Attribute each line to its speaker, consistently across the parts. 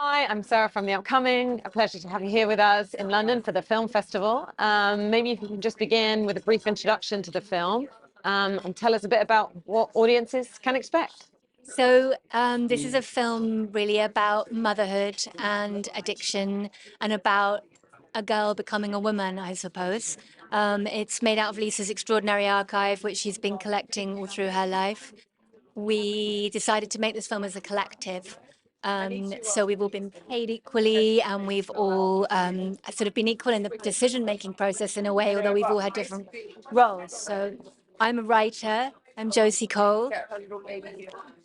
Speaker 1: Hi, I'm Sarah from The Upcoming. A pleasure to have you here with us in London for the film festival. Maybe if you can just begin with a brief introduction to the film and tell us a bit about what audiences can expect.
Speaker 2: This is a film really about motherhood and addiction and about a girl becoming a woman, I suppose. It's made out of Lisa's extraordinary archive, which she's been collecting all through her life. We decided to make this film as a collective. So we've all been paid equally and we've all sort of been equal in the decision-making process in a way, although we've all had different roles. So I'm a writer, I'm Josie Cole.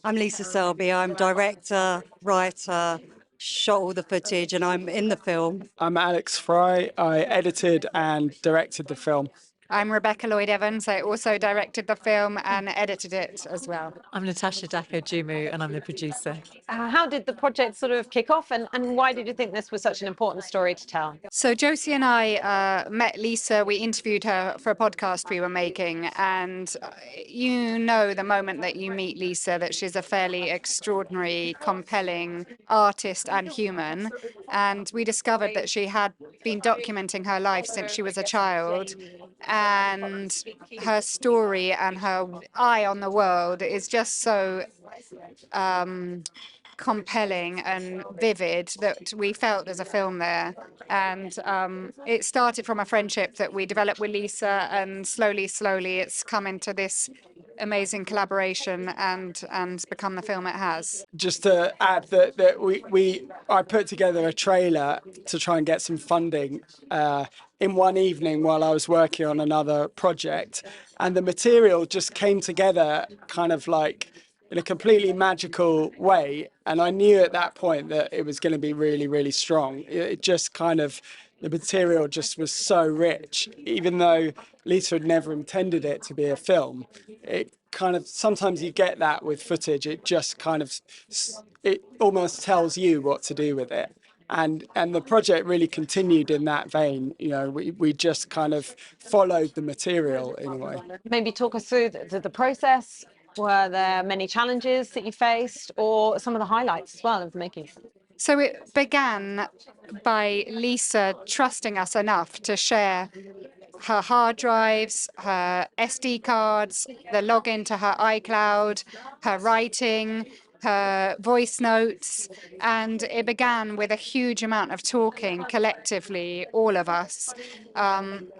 Speaker 3: I'm Lisa Selby. I'm director, writer, shot all the footage, and I'm in the film.
Speaker 4: I'm Alex Fry. I edited and directed the film.
Speaker 5: I'm Rebecca Lloyd Evans. I also directed the film and edited it as well.
Speaker 6: I'm Natasha Dack, and I'm the producer.
Speaker 1: How did the project sort of kick off and why did you think this was such an important story to tell?
Speaker 5: So Josie and I met Lisa. We interviewed her for a podcast we were making, and you know the moment that you meet Lisa that she's a fairly extraordinary, compelling artist and human. And we discovered that she had been documenting her life since she was a child, and her story and her eye on the world is just so compelling and vivid that we felt there's a film there. And it started from a friendship that we developed with Lisa, and slowly it's come into this amazing collaboration and become the film it has.
Speaker 4: Just to add I put together a trailer to try and get some funding in one evening while I was working on another project, and the material just came together kind of like in a completely magical way. And I knew at that point that it was going to be really, really strong. It just kind of, the material just was so rich, even though Lisa had never intended it to be a film. It kind of, sometimes you get that with footage, it just kind of, it almost tells you what to do with it. And the project really continued in that vein. You know, we just kind of followed the material in a way.
Speaker 1: Maybe talk us through the process. Were there many challenges that you faced or some of the highlights as well of making it?
Speaker 5: So it began by Lisa trusting us enough to share her hard drives, her SD cards, the login to her iCloud, her writing, her voice notes. And it began with a huge amount of talking collectively, all of us,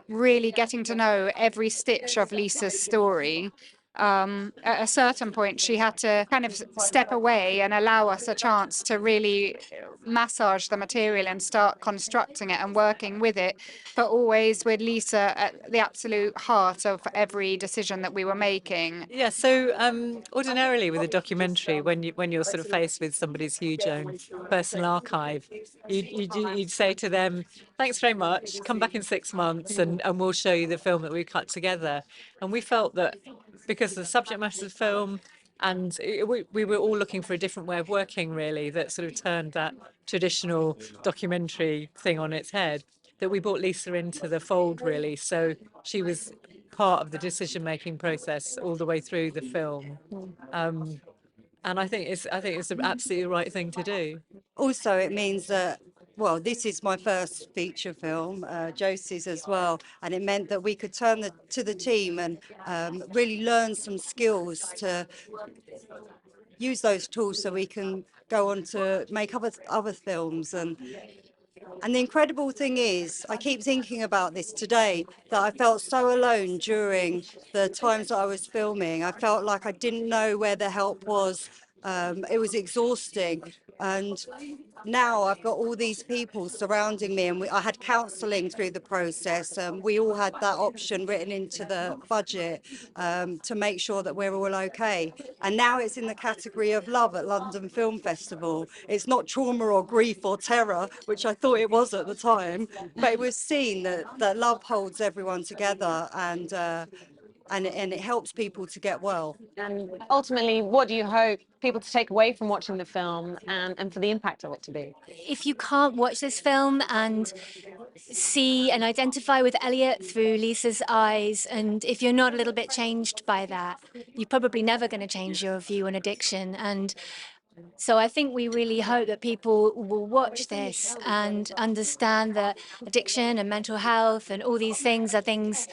Speaker 5: really getting to know every stitch of Lisa's story. At a certain point, she had to kind of step away and allow us a chance to really massage the material and start constructing it and working with it, but always with Lisa at the absolute heart of every decision that we were making.
Speaker 6: Yeah, so ordinarily with a documentary, when you're sort of faced with somebody's huge own personal archive, you'd say to them, "Thanks very much. Come back in 6 months, and we'll show you the film that we cut together." And we felt that because of the subject matter of the film, and we were all looking for a different way of working, really, that sort of turned that traditional documentary thing on its head, that we brought Lisa into the fold, really. So she was part of the decision-making process all the way through the film. And I think it's the absolutely right thing to do.
Speaker 3: Also, it means that, well, this is my first feature film, Josie's as well, and it meant that we could turn to the team and really learn some skills to use those tools so we can go on to make other films. And the incredible thing is, I keep thinking about this today, that I felt so alone during the times that I was filming. I felt like I didn't know where the help was. It was exhausting. And now I've got all these people surrounding me, and I had counselling through the process. We all had that option written into the budget to make sure that we're all okay. And now it's in the category of love at London Film Festival. It's not trauma or grief or terror, which I thought it was at the time, but it was seen that love holds everyone together, and it helps people to get well.
Speaker 1: And ultimately, what do you hope people to take away from watching the film and for the impact of it to be?
Speaker 2: If you can't watch this film and see and identify with Elliot through Lisa's eyes, and if you're not a little bit changed by that, you're probably never going to change your view on addiction. And So I think we really hope that people will watch this and understand that addiction and mental health and all these things are things,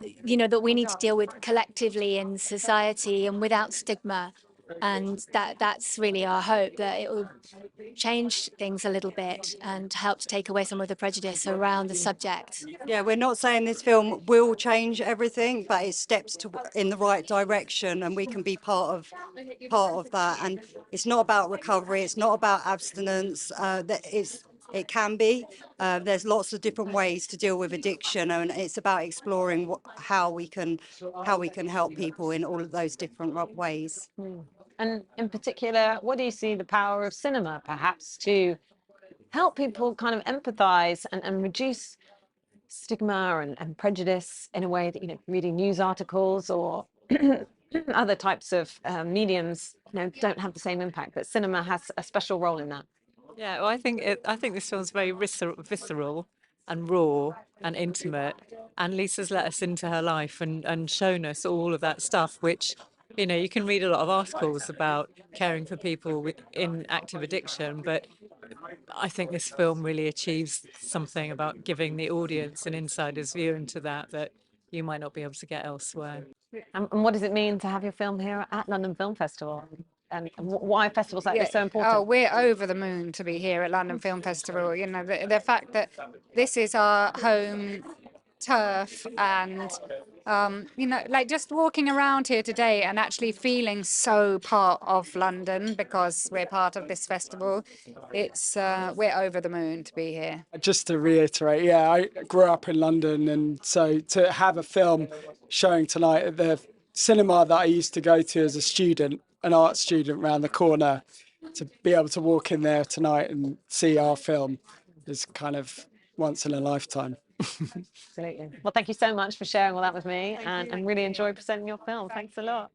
Speaker 2: that we need to deal with collectively in society and without stigma. And that's really our hope, that it will change things a little bit and help to take away some of the prejudice around the subject.
Speaker 3: Yeah, we're not saying this film will change everything, but it steps in the right direction, and we can be part of that. And it's not about recovery. It's not about abstinence. It can be. There's lots of different ways to deal with addiction, and it's about exploring how we can help people in all of those different ways.
Speaker 1: And in particular, what do you see the power of cinema, perhaps, to help people kind of empathize and reduce stigma and prejudice in a way that, reading news articles or other types of mediums, don't have the same impact, but cinema has a special role in that.
Speaker 6: Yeah, well, I think this film's very visceral and raw and intimate. And Lisa's let us into her life and shown us all of that stuff, which, you can read a lot of articles about caring for people in active addiction, but I think this film really achieves something about giving the audience an insider's view into that you might not be able to get elsewhere.
Speaker 1: And what does it mean to have your film here at London Film Festival? And why festivals like this so
Speaker 5: Oh,
Speaker 1: important?
Speaker 5: we're over the moon to be here at London Film Festival. The fact that this is our home turf, and like just walking around here today and actually feeling so part of London because we're part of this festival. It's we're over the moon to be here.
Speaker 4: Just to reiterate, yeah, I grew up in London, and so to have a film showing tonight at the cinema that I used to go to as a student, an art student round the corner, to be able to walk in there tonight and see our film is kind of once in a lifetime.
Speaker 1: Absolutely. Well, thank you so much for sharing all that with me, and really enjoy presenting your film. Thanks a lot.